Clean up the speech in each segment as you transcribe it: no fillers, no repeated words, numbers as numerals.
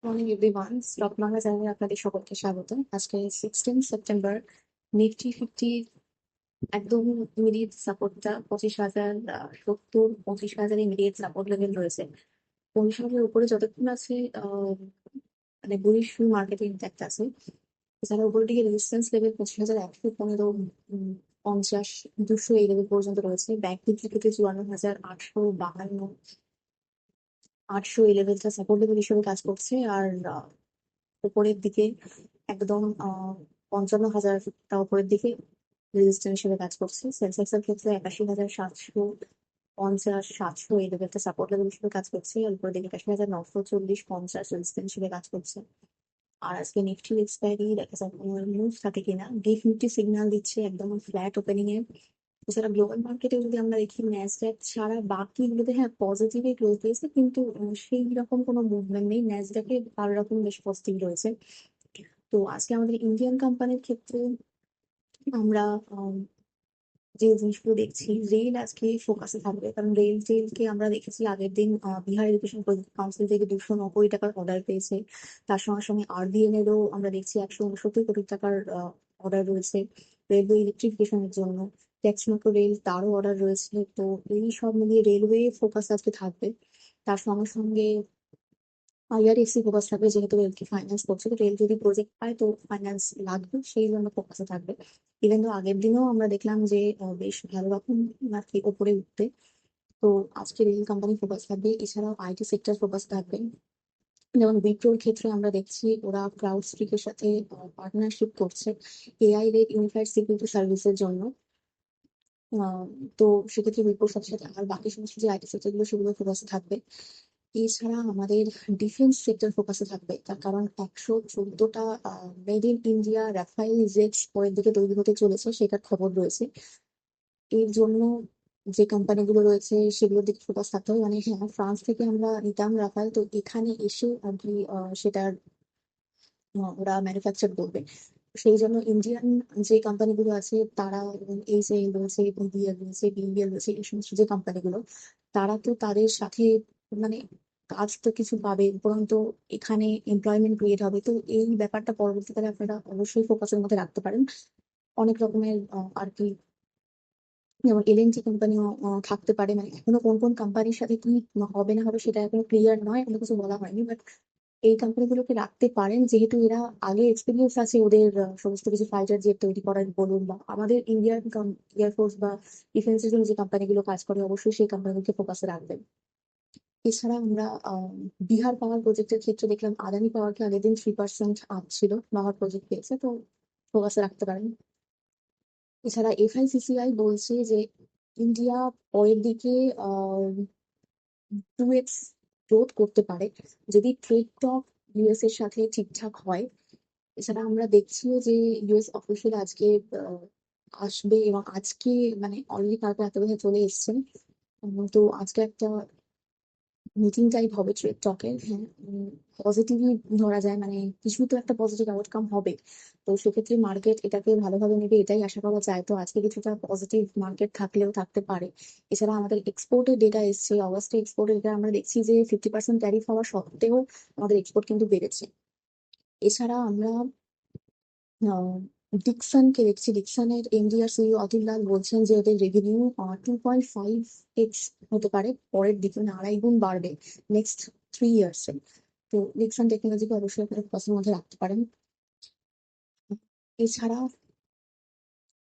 Morning everyone, stock Bangla চ্যানেলে আপনাদের সকলকে স্বাগত। আজকে 16 সেপ্টেম্বর, নিফটি 50 একদম ইমিডিয়েট সাপোর্টটা 25,070, 25,000 ইমিডিয়েট সাপোর্ট লেভেল রয়েছে। 25,000 উপরে যতক্ষণ আছে মানে বুলিশ মার্কেটে ইন্ট্যাক্ট আছে। এছাড়া উপরের দিকে রেজিস্ট্যান্স লেভেল 25,115, 50, 200 এই লেভেল পর্যন্ত রয়েছে। ব্যাংক নিফটি ক্ষেত্রে 54,852, 800 এই লেভেলটা সাপোর্ট লেভেল হিসেবে কাজ করছে। আর উপরের দিকে একদম 55,000টা উপরের দিকে রেজিস্ট্যান্স হিসেবে কাজ করছে। সেন্সেক্স এর ক্ষেত্রে 81,750, 700 এই লেভেলটা সাপোর্ট লেভেল হিসেবে কাজ করছে। আর উপরের দিকে 81,940, 50 রেজিস্ট্যান্স হিসেবে কাজ করছে। আর আজকে নিফটির এক্সপায়ারি দেখা যাক কোনো নিউজ থাকে কিনা। গিফট নিফটি সিগন্যাল দিচ্ছে একদম ফ্ল্যাট ওপেনিং এ। এছাড়া গ্লোবাল মার্কেটে যদি আমরা দেখি, ন্যাসডাক ছাড়া বাকিগুলোতে হ্যাঁ পজিটিভে ক্লোজ দিয়েছে, কিন্তু সেই রকম কোনো মুভমেন্ট নেই। ন্যাসডাকে ভালো রকম বেশ পজিটিভ রয়েছে। তো আজকে আমাদের ইন্ডিয়ান কোম্পানির ক্ষেত্রে আমরা যে জিনিসগুলো দেখছি, রেল আজকে ফোকাসে থাকবে, কারণ টেলকে আমরা দেখেছি আগের দিন বিহার এডুকেশন কাউন্সিল থেকে 290 টাকার অর্ডার পেয়েছে। তার সঙ্গে সঙ্গে আরবিএন এরও আমরা দেখছি 169 কোটি টাকার অর্ডার রয়েছে রেলওয়ে ইলেকট্রিফিকেশনের জন্য। ট্যাক্স মেট্রো রেল তারও অর্ডার রয়েছে। তো এই সব মিলিয়ে রেলওয়ে ফোকাস আজকে থাকবে। তার সঙ্গে সঙ্গে আইআরএফসি ফোকাস থাকবে, যেহেতু রেলকে ফাইন্যান্স করছে, তো রেল যদি প্রজেক্ট পায় তো ফাইন্যান্স লাগবে, সেই জন্য ফোকাসে থাকবে। ইভেন তো আগের দিনেও আমরা দেখলাম যে বেশ ভালো রকম আর কি উপরে উঠতে। তো আজকে রেল কোম্পানি ফোকাস থাকবে। এছাড়াও আইটি সেক্টর ফোকাস থাকবে। যেমন উইপ্রোর ক্ষেত্রে আমরা দেখছি ওরা ক্রাউডস্ট্রিকের সাথে পার্টনারশিপ করছে এআই রেট ইউনিফাইড সিকিউরিটি সার্ভিসের জন্য। আহ, তো সেক্ষেত্রে উইপ্রোর সাথে সাথে আর বাকি সমস্ত যে আইটি সেক্টর গুলো সেগুলো ফোকাসে থাকবে। এছাড়া আমাদের ডিফেন্স সেক্টর ফোকাসে থাকবে, তার কারণ 114টা made in India Rafale jets পরের দিকে তৈরি হতে চলেছে, সেটার খবর রয়েছে। এর জন্য যে কোম্পানিগুলো রয়েছে সেগুলোর দিকে ফোকাস থাকতে হবে। মানে হ্যাঁ, ফ্রান্স থেকে আমরা নিতাম রাফাল, তো এখানে এসে আর কি সেটার ওরা ম্যানুফ্যাকচার করবে। সেই জন্য ইন্ডিয়ান যে কোম্পানিগুলো আছে তারা, এইচএএল রয়েছে, বিবিএল রয়েছে, বিবিএল রয়েছে, এই সমস্ত যে কোম্পানিগুলো, তারা তো তাদের সাথে মানে কাজ তো কিছু পাবে, উপরন্তু এখানে এমপ্লয়মেন্ট ক্রিয়েট হবে। তো এই ব্যাপারটা পরবর্তীকালে আপনারা অবশ্যই ফোকাসের মধ্যে রাখতে পারেন। অনেক রকমের আর কি, যেমন এলএনটি কোম্পানিও থাকতে পারে। মানে এখনো কোন কোন কোম্পানির সাথে কি হবে না হবে সেটা এখনো ক্লিয়ার নয়, এখনো কিছু বলা হয়নি, বাট এই কোম্পানিগুলোকে রাখতে পারেন, যেহেতু এরা আগে এক্সপিরিয়েন্স আছে ওদের সমস্ত কিছু ফাইটার জেট তৈরি করার বলুন, বা আমাদের ইন্ডিয়ান এয়ারফোর্স বা ডিফেন্সের জন্য যে কোম্পানিগুলো কাজ করে অবশ্যই সেই কোম্পানিগুলোকে ফোকাসে রাখবেন। এছাড়া আমরা বিহার পাওয়ার প্রজেক্টের ক্ষেত্রে দেখলাম আদানি পাওয়ারকে আগের দিন 3% আপ ছিল, পাওয়ার প্রজেক্ট পেয়েছে, তো ফোকাসে রাখতে পারেন। এছাড়া এফআইসিসিআই বলছে যে ইন্ডিয়া পরের দিকে 2x গ্রোথ করতে পারে যদি ট্রেড টক ইউএস এর সাথে ঠিকঠাক হয়। এছাড়া আমরা দেখছিও যে ইউএস অফিসিয়াল আজকে আহ, আসবে, এবং আজকে মানে অলরেডি কালকে রাতে বোধহয় চলে এসেছেন। তো আজকে একটা মিটিং টাইপ হবে ট্রেড টকের। হ্যাঁ, পজিটিভই ধরা যায়, মানে কিছু তো একটা পজিটিভ আউটকাম হবে। তো সেক্ষেত্রে মার্কেট এটাকে ভালোভাবে নেবে, এটাই আশা করা যায়। তো আজকে কিছুটা পজিটিভ মার্কেট থাকলেও থাকতে পারে। এছাড়া আমাদের এক্সপোর্টের ডেটা এসছে, অগস্টে এক্সপোর্টের ডেটা আমরা দেখছি যে 50% ট্যারিফ হওয়া সত্ত্বেও আমাদের এক্সপোর্ট কিন্তু বেড়েছে। এছাড়া আমরা ডিকসনকে দেখছি, ডিকসনের এমডি আর সিইও অতুল লাল বলছেন যে ওদের রেভিনিউ 2.5x হতে পারে পরের দিকে, মানে 2.5 গুণ বাড়বে নেক্সট 3 ইয়ার্সে। তো ডিকসন টেকনোলজিকে অবশ্যই আপনারা ফোকাসের মধ্যে রাখতে পারেন। এছাড়া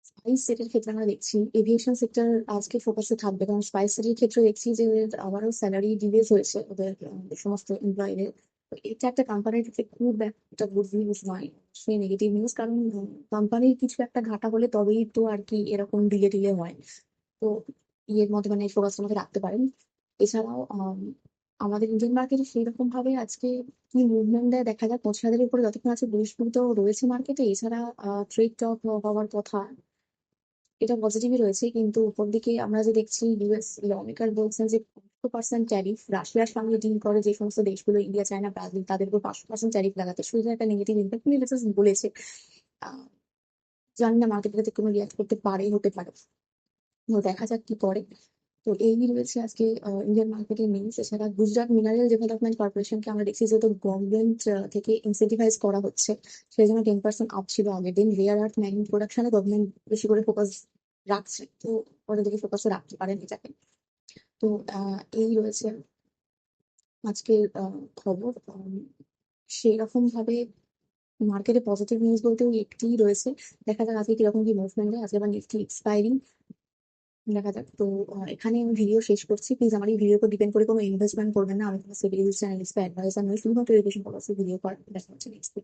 স্পাইস জেটের ক্ষেত্রে আমরা দেখছি এভিয়েশন সেক্টর আজকে ফোকাসে থাকবে, কারণ স্পাইস জেটের ক্ষেত্রে দেখছি যে ওদের আবারও স্যালারি ডিলেজ হয়েছে ওদের সমস্ত এমপ্লয়ীদের। এটা একটা কোম্পানির ক্ষেত্রে খুব একটা গুড নিউজ নয়, সেই নেগেটিভ নিউজ, কারণ কোম্পানির কিছু একটা ঘাটা হলে তবেই তো আর কি এরকম ডিলে টিলে হয়। তো ইয়ের মধ্যে মানে ফোকাসের মধ্যে রাখতে পারেন। এছাড়াও আমাদের ইন্ডিয়ান মার্কেটে সেই রকম ভাবে আজকে কি মুভমেন্ট দেয় দেখা যাক। 25,000-এর উপরে যতক্ষণ আছে বৃহস্পতি তো রয়েছে মার্কেটে। এছাড়া ট্রেড টক হওয়ার কথা, এটা পজিটিভই রয়েছে, কিন্তু উপর দিকে আমরা যে দেখছি ইউএস লমেকার বলছেন যে 5% ট্যারিফ, রাশিয়ার সঙ্গে ডিল করে যে সমস্ত দেশগুলো ইন্ডিয়া, চায়না, ব্রাজিল, তাদের উপর 5% ট্যারিফ লাগাতে, সেটা একটা নেগেটিভ ইম্প্যাক্ট বলেছে। আহ, জানি না মার্কেট এটাতে কোনো রিয়াক্ট করতে পারে, হতে পারে। তো দেখা যাক কি করে। তো এই রয়েছে আজকে ইন্ডিয়ান মার্কেটের নিউজ। এছাড়া গুজরাট মিনারেল ডেভেলপমেন্ট কর্পোরেশনকে আমরা দেখছি যেহেতু গভর্নমেন্ট থেকে ইনসেন্টিভাইজ করা হচ্ছে, সেই জন্য 10% আপ ছিল আগের দিন। রেয়ার আর্থ ম্যাগনেট প্রোডাকশনে গভর্নমেন্ট বেশি করে ফোকাস রাখছে, তো ওটা দিকে ফোকাসে রাখতে পারেন এটাকে। তো এই রয়েছে আজকের খবর। সেই রকম ভাবে মার্কেটে পজিটিভ নিউজ বলতে ওই একটিই রয়েছে। দেখা যাক আজকে কিরকম কি মুভমেন্ট হয়। আজকে আবার নিফটি এক্সপায়ারিং, দেখা যাক। তো এখানে আমি ভিডিও শেষ করছি। প্লিজ আমার এই ভিডিওর উপর ডিপেন্ড করে কোনো ইনভেস্টমেন্ট করবেন না। আমি কোনো সেভিংস চ্যানেল বা অ্যাডভাইজার নই, শুধুমাত্র এডুকেশন পারপাসে ভিডিও করা। দেখা হচ্ছে নেক্সট।